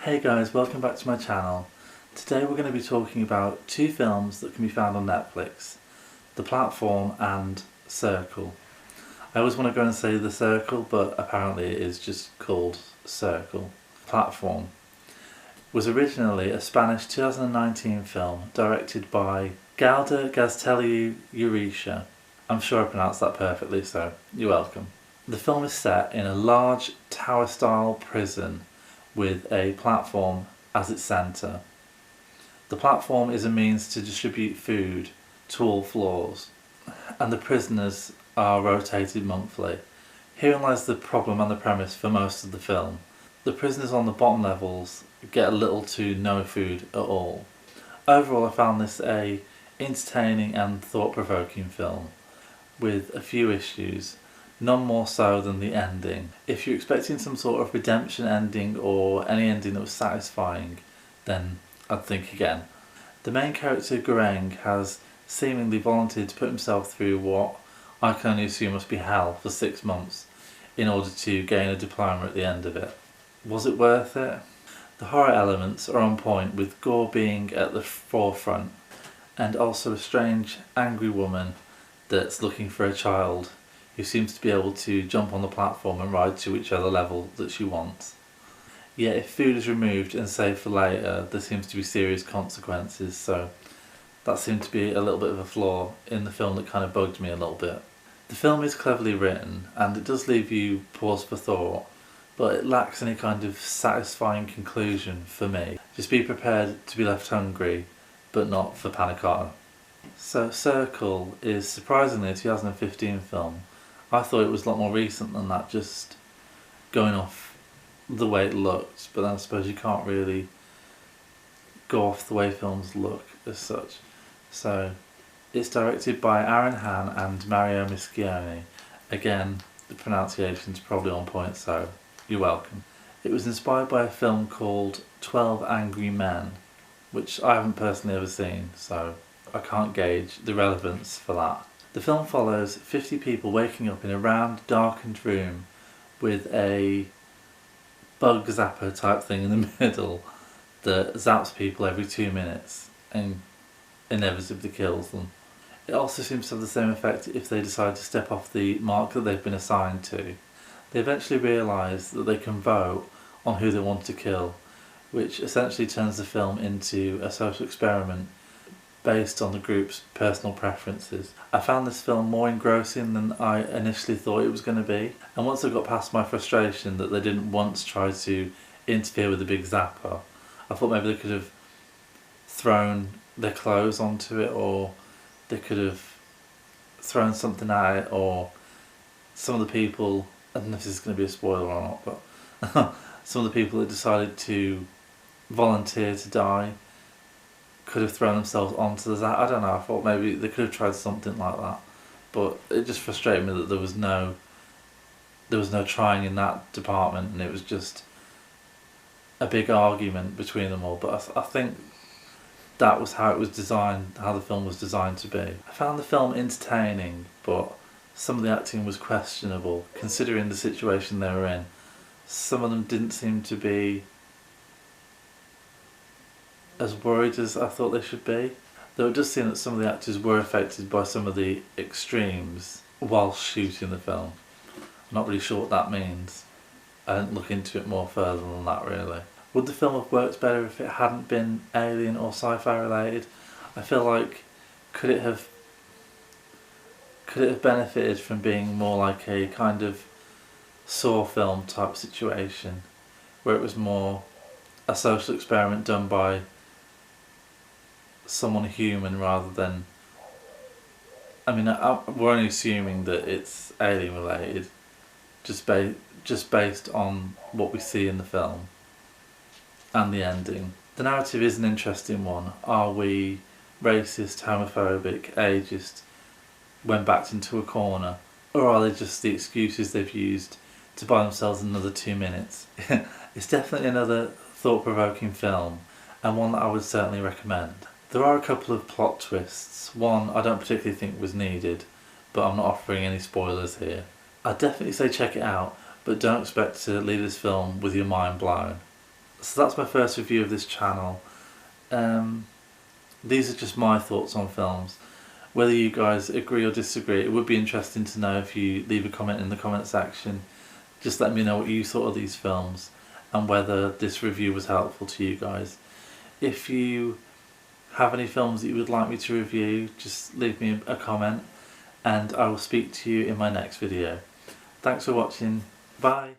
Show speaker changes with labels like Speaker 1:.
Speaker 1: Hey guys, welcome back to my channel. Today we're going to be talking about two films that can be found on Netflix, The Platform and Circle. I always want to go and say The Circle, but apparently it is just called Circle. Platform was originally a Spanish 2019 film directed by Galder Gaztelu Urrutia. I'm sure I pronounced that perfectly, so you're welcome. The film is set in a large tower-style prison with a platform as its centre. The platform is a means to distribute food to all floors, and the prisoners are rotated monthly. Herein lies the problem and the premise for most of the film. The prisoners on the bottom levels get little to no food at all. Overall, I found this a entertaining and thought-provoking film with a few issues, none more so than the ending. If you're expecting some sort of redemption ending or any ending that was satisfying, then I'd think again. The main character, Gureng, has seemingly volunteered to put himself through what I can only assume must be hell for 6 months in order to gain a diploma at the end of it. Was it worth it? The horror elements are on point, with gore being at the forefront, and also a strange, angry woman that's looking for a child who seems to be able to jump on the platform and ride to whichever level that she wants. Yet if food is removed and saved for later, there seems to be serious consequences, so that seemed to be a little bit of a flaw in the film that kind of bugged me a little bit. The film is cleverly written and it does leave you pause for thought, but it lacks any kind of satisfying conclusion for me. Just be prepared to be left hungry, but not for panicata. So Circle is surprisingly a 2015 film. I thought it was a lot more recent than that, just going off the way it looked, but then I suppose you can't really go off the way films look as such. So it's directed by Aaron Han and Mario Mischione. Again, the pronunciation's probably on point, so you're welcome. It was inspired by a film called 12 Angry Men, which I haven't personally ever seen, so I can't gauge the relevance for that. The film follows 50 people waking up in a round, darkened room with a bug zapper type thing in the middle that zaps people every 2 minutes and inevitably kills them. It also seems to have the same effect if they decide to step off the mark that they've been assigned to. They eventually realise that they can vote on who they want to kill, which essentially turns the film into a social experiment based on the group's personal preferences. I found this film more engrossing than I initially thought it was going to be, and once I got past my frustration that they didn't once try to interfere with the big zapper, I thought maybe they could have thrown their clothes onto it, or they could have thrown something at it, or some of the people, I don't know if this is going to be a spoiler or not, but some of the people that decided to volunteer to die could have thrown themselves onto the zap. I don't know, I thought maybe they could have tried something like that, but it just frustrated me that there was no trying in that department, and it was just a big argument between them all. But I think that was how it was designed, how the film was designed to be. I found the film entertaining, but some of the acting was questionable considering the situation they were in. Some of them didn't seem to be as worried as I thought they should be, though it does seem that some of the actors were affected by some of the extremes while shooting the film. I'm not really sure what that means. I didn't look into it more further than that, really. Would the film have worked better if it hadn't been alien or sci-fi related? I feel like could it have benefited from being more like a kind of Saw film type situation, where it was more a social experiment done by someone human rather than, I mean, we're only assuming that it's alien related just based on what we see in the film and the ending. The narrative is an interesting one. Are we racist, homophobic, ageist when backed into a corner, or are they just the excuses they've used to buy themselves another 2 minutes? It's definitely another thought-provoking film, and one that I would certainly recommend. There are a couple of plot twists. One I don't particularly think was needed, but I'm not offering any spoilers here. I'd definitely say check it out, but don't expect to leave this film with your mind blown. So that's my first review of this channel. These are just my thoughts on films. Whether you guys agree or disagree, it would be interesting to know if you leave a comment in the comment section. Just let me know what you thought of these films and whether this review was helpful to you guys. If you have any films that you would like me to review, just leave me a comment and I will speak to you in my next video. Thanks for watching. Bye.